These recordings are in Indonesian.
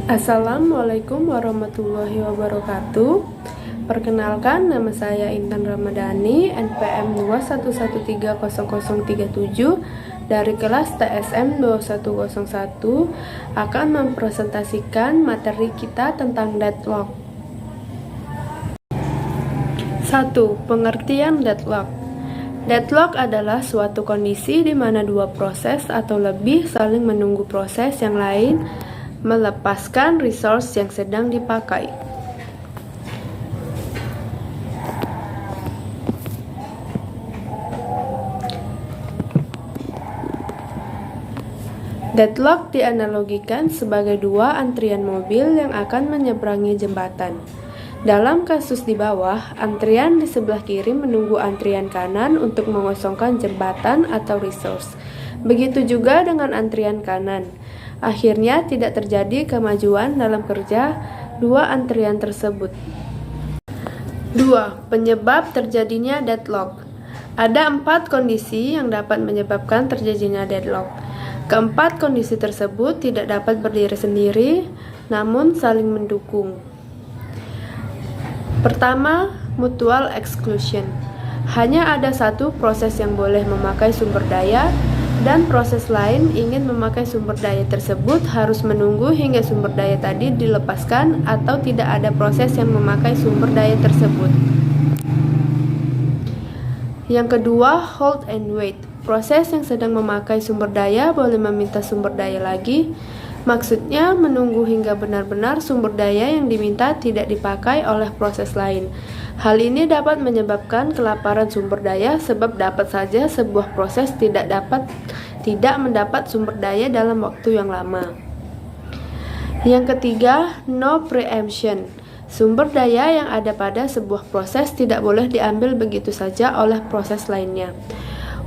Assalamualaikum warahmatullahi wabarakatuh. Perkenalkan, nama saya Intan Ramadhani, NPM 211300037 dari kelas TSM 2101 akan mempresentasikan materi kita tentang deadlock. 1. Pengertian deadlock. Deadlock adalah suatu kondisi di mana dua proses atau lebih saling menunggu proses yang lain melepaskan resource yang sedang dipakai. Deadlock dianalogikan sebagai dua antrian mobil yang akan menyeberangi jembatan. Dalam kasus di bawah, antrian di sebelah kiri menunggu antrian kanan untuk mengosongkan jembatan atau resource. Begitu juga dengan antrian kanan. Akhirnya tidak terjadi kemajuan dalam kerja dua antrian tersebut. 2. Penyebab terjadinya deadlock. Ada 4 kondisi yang dapat menyebabkan terjadinya deadlock. Keempat kondisi tersebut tidak dapat berdiri sendiri, namun saling mendukung. Pertama, mutual exclusion. Hanya ada satu proses yang boleh memakai sumber daya, dan proses lain ingin memakai sumber daya tersebut harus menunggu hingga sumber daya tadi dilepaskan atau tidak ada proses yang memakai sumber daya tersebut. Yang kedua, hold and wait. Proses yang sedang memakai sumber daya boleh meminta sumber daya lagi. Maksudnya menunggu hingga benar-benar sumber daya yang diminta tidak dipakai oleh proses lain. Hal ini dapat menyebabkan kelaparan sumber daya sebab dapat saja sebuah proses tidak mendapat sumber daya dalam waktu yang lama. Yang ketiga, no preemption. Sumber daya yang ada pada sebuah proses tidak boleh diambil begitu saja oleh proses lainnya.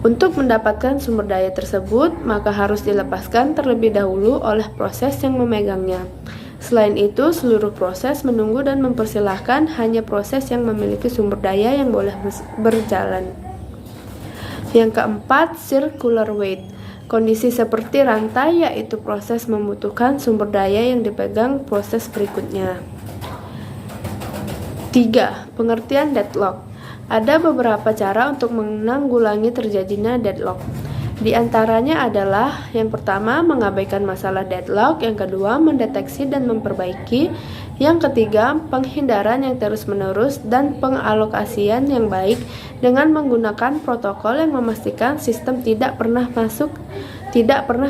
Untuk mendapatkan sumber daya tersebut, maka harus dilepaskan terlebih dahulu oleh proses yang memegangnya. Selain itu, seluruh proses menunggu dan mempersilahkan hanya proses yang memiliki sumber daya yang boleh berjalan. Yang keempat, circular wait. Kondisi seperti rantai, yaitu proses membutuhkan sumber daya yang dipegang proses berikutnya. 3. Pengertian deadlock. Ada beberapa cara untuk menanggulangi terjadinya deadlock. Di antaranya adalah yang pertama, mengabaikan masalah deadlock, yang kedua, mendeteksi dan memperbaiki, yang ketiga, penghindaran yang terus-menerus dan pengalokasian yang baik dengan menggunakan protokol yang memastikan sistem tidak pernah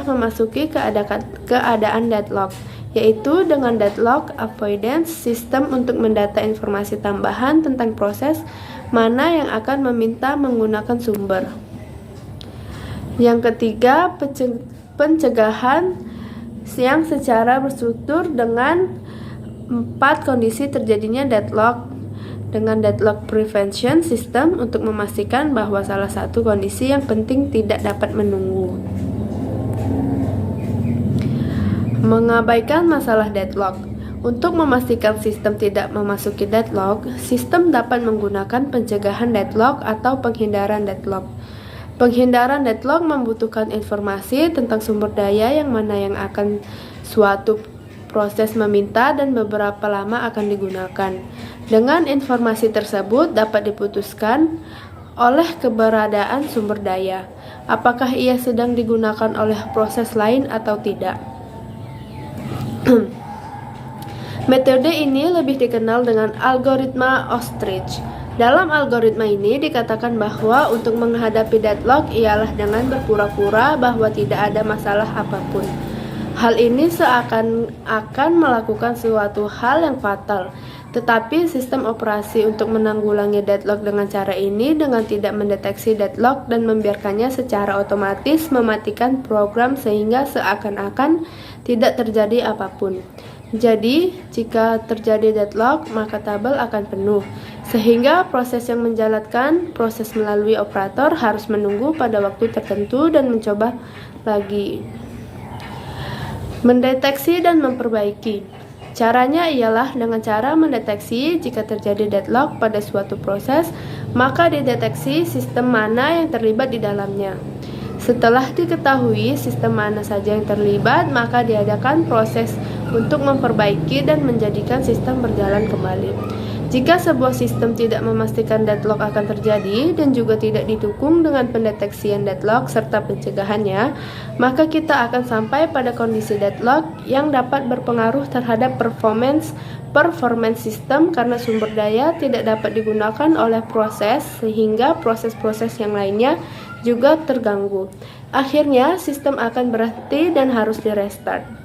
memasuki keadaan deadlock, yaitu dengan deadlock avoidance sistem untuk mendata informasi tambahan tentang proses mana yang akan meminta menggunakan sumber. Yang ketiga, pencegahan yang secara berstruktur dengan 4 kondisi terjadinya deadlock dengan deadlock prevention system untuk memastikan bahwa salah satu kondisi yang penting tidak dapat menunggu. Mengabaikan masalah deadlock. Untuk memastikan sistem tidak memasuki deadlock, sistem dapat menggunakan pencegahan deadlock atau penghindaran deadlock. Penghindaran deadlock membutuhkan informasi tentang sumber daya yang mana yang akan suatu proses meminta dan beberapa lama akan digunakan. Dengan informasi tersebut dapat diputuskan oleh keberadaan sumber daya, apakah ia sedang digunakan oleh proses lain atau tidak. Metode ini lebih dikenal dengan algoritma ostrich. Dalam algoritma ini dikatakan bahwa untuk menghadapi deadlock ialah dengan berpura-pura bahwa tidak ada masalah apapun. Hal ini seakan-akan melakukan suatu hal yang fatal. Tetapi sistem operasi untuk menanggulangi deadlock dengan cara ini dengan tidak mendeteksi deadlock dan membiarkannya secara otomatis mematikan program sehingga seakan-akan tidak terjadi apapun. Jadi, jika terjadi deadlock, maka tabel akan penuh, sehingga proses yang menjalankan proses melalui operator harus menunggu pada waktu tertentu dan mencoba lagi. Mendeteksi dan memperbaiki. Caranya ialah dengan cara mendeteksi jika terjadi deadlock pada suatu proses, maka dideteksi sistem mana yang terlibat di dalamnya. Setelah diketahui sistem mana saja yang terlibat, maka diadakan proses untuk memperbaiki dan menjadikan sistem berjalan kembali. Jika sebuah sistem tidak memastikan deadlock akan terjadi dan juga tidak didukung dengan pendeteksian deadlock serta pencegahannya, maka kita akan sampai pada kondisi deadlock yang dapat berpengaruh terhadap performance sistem karena sumber daya tidak dapat digunakan oleh proses sehingga proses-proses yang lainnya juga terganggu. Akhirnya, sistem akan berhenti dan harus direstart.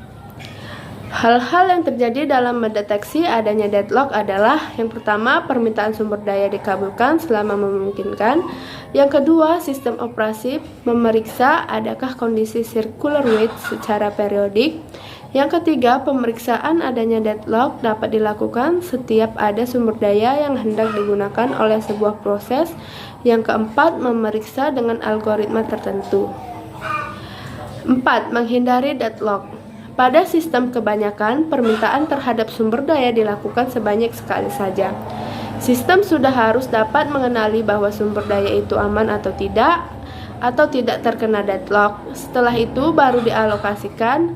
Hal-hal yang terjadi dalam mendeteksi adanya deadlock adalah: yang pertama, permintaan sumber daya dikabulkan selama memungkinkan. Yang kedua, sistem operasi memeriksa adakah kondisi circular wait secara periodik. Yang ketiga, pemeriksaan adanya deadlock dapat dilakukan setiap ada sumber daya yang hendak digunakan oleh sebuah proses. Yang keempat, memeriksa dengan algoritma tertentu. 4. Menghindari deadlock. Pada sistem kebanyakan, permintaan terhadap sumber daya dilakukan sebanyak sekali saja. Sistem sudah harus dapat mengenali bahwa sumber daya itu aman atau tidak terkena deadlock. Setelah itu baru dialokasikan.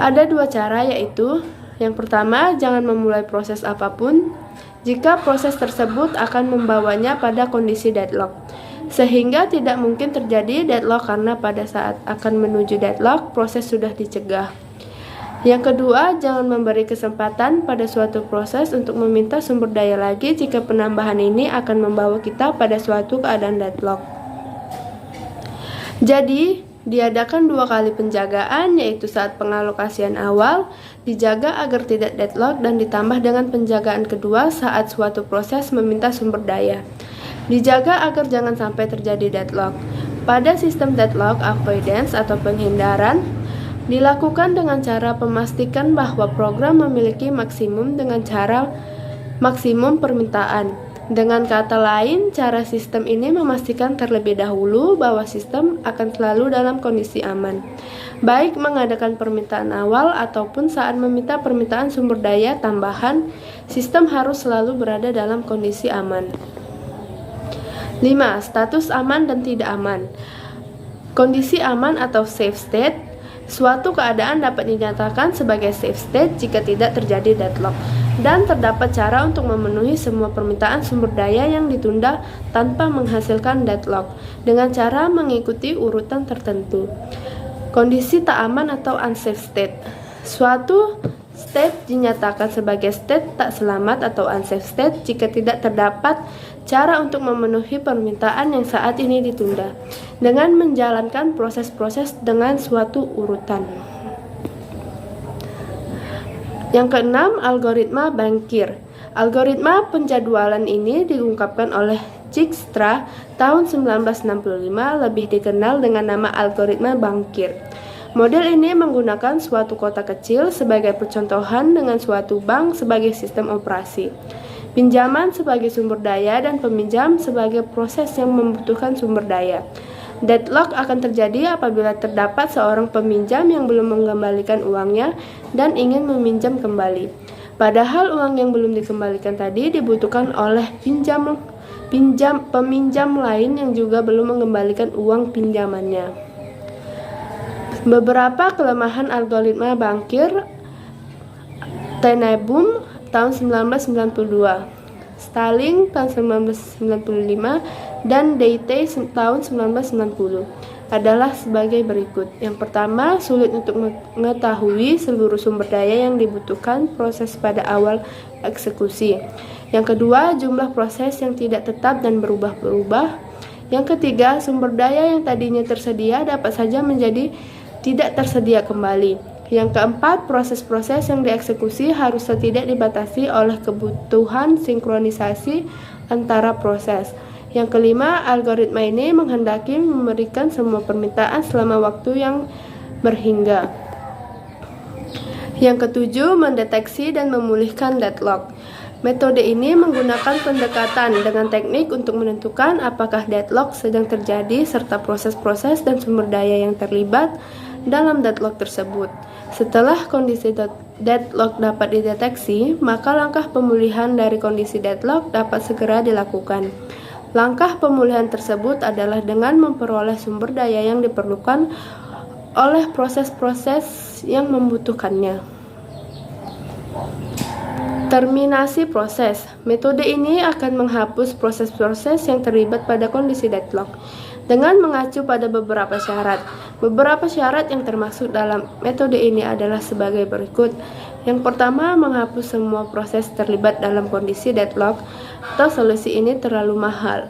Ada dua cara, yaitu: yang pertama, jangan memulai proses apapun jika proses tersebut akan membawanya pada kondisi deadlock, sehingga tidak mungkin terjadi deadlock karena pada saat akan menuju deadlock, proses sudah dicegah. Yang kedua, jangan memberi kesempatan pada suatu proses untuk meminta sumber daya lagi jika penambahan ini akan membawa kita pada suatu keadaan deadlock. Jadi, diadakan 2 kali penjagaan, yaitu saat pengalokasian awal, dijaga agar tidak deadlock, dan ditambah dengan penjagaan kedua saat suatu proses meminta sumber daya. Dijaga agar jangan sampai terjadi deadlock. Pada sistem deadlock avoidance atau penghindaran, dilakukan dengan cara memastikan bahwa program memiliki maksimum permintaan. Dengan kata lain, cara sistem ini memastikan terlebih dahulu bahwa sistem akan selalu dalam kondisi aman, baik mengadakan permintaan awal ataupun saat meminta permintaan sumber daya tambahan. Sistem harus selalu berada dalam kondisi aman. 5. Status aman dan tidak aman. Kondisi aman atau safe state. Suatu keadaan dapat dinyatakan sebagai safe state jika tidak terjadi deadlock dan terdapat cara untuk memenuhi semua permintaan sumber daya yang ditunda tanpa menghasilkan deadlock dengan cara mengikuti urutan tertentu. Kondisi tak aman atau unsafe state. Suatu state dinyatakan sebagai state tak selamat atau unsafe state jika tidak terdapat cara untuk memenuhi permintaan yang saat ini ditunda dengan menjalankan proses-proses dengan suatu urutan. Yang keenam, algoritma Bankir. Algoritma penjadwalan ini diungkapkan oleh Dijkstra tahun 1965, lebih dikenal dengan nama algoritma Bankir. Model ini menggunakan suatu kota kecil sebagai percontohan dengan suatu bank sebagai sistem operasi, pinjaman sebagai sumber daya, dan peminjam sebagai proses yang membutuhkan sumber daya. Deadlock akan terjadi apabila terdapat seorang peminjam yang belum mengembalikan uangnya dan ingin meminjam kembali. Padahal uang yang belum dikembalikan tadi dibutuhkan oleh peminjam lain yang juga belum mengembalikan uang pinjamannya. Beberapa kelemahan algoritma Bankir: Tenenbaum tahun 1992, Stalling tahun 1995, dan Date tahun 1990 adalah sebagai berikut. Yang pertama, sulit untuk mengetahui seluruh sumber daya yang dibutuhkan proses pada awal eksekusi. Yang kedua, jumlah proses yang tidak tetap dan berubah-ubah. Yang ketiga, sumber daya yang tadinya tersedia dapat saja menjadi tidak tersedia kembali. Yang keempat, proses-proses yang dieksekusi harus tidak dibatasi oleh kebutuhan sinkronisasi antara proses. Yang kelima, algoritma ini menghendaki memberikan semua permintaan selama waktu yang berhingga. Yang ketujuh, mendeteksi dan memulihkan deadlock. Metode ini menggunakan pendekatan dengan teknik untuk menentukan apakah deadlock sedang terjadi serta proses-proses dan sumber daya yang terlibat dalam deadlock tersebut. Setelah kondisi deadlock dapat dideteksi, maka langkah pemulihan dari kondisi deadlock dapat segera dilakukan. Langkah pemulihan tersebut adalah dengan memperoleh sumber daya yang diperlukan oleh proses-proses yang membutuhkannya. Terminasi proses. Metode ini akan menghapus proses-proses yang terlibat pada kondisi deadlock dengan mengacu pada beberapa syarat. Beberapa syarat yang termasuk dalam metode ini adalah sebagai berikut. Yang pertama, menghapus semua proses terlibat dalam kondisi deadlock atau solusi ini terlalu mahal.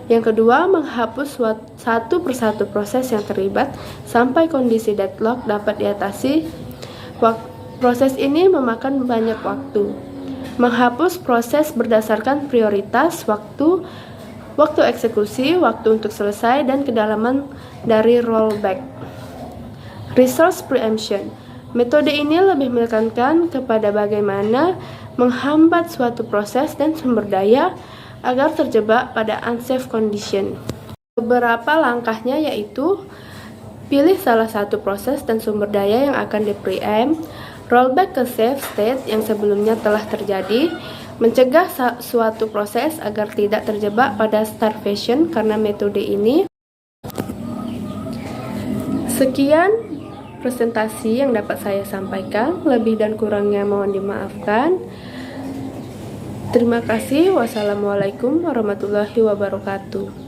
Yang kedua, menghapus satu persatu proses yang terlibat sampai kondisi deadlock dapat diatasi. Proses ini memakan banyak waktu. Menghapus proses berdasarkan prioritas, waktu eksekusi, waktu untuk selesai, dan kedalaman dari rollback. Resource preemption. Metode ini lebih menekankan kepada bagaimana menghambat suatu proses dan sumber daya agar terjebak pada unsafe condition. Beberapa langkahnya yaitu pilih salah satu proses dan sumber daya yang akan di-preempt, rollback ke safe state yang sebelumnya telah terjadi, mencegah suatu proses agar tidak terjebak pada starvation karena metode ini. Sekian presentasi yang dapat saya sampaikan, lebih dan kurangnya mohon dimaafkan. Terima kasih. Wassalamualaikum warahmatullahi wabarakatuh.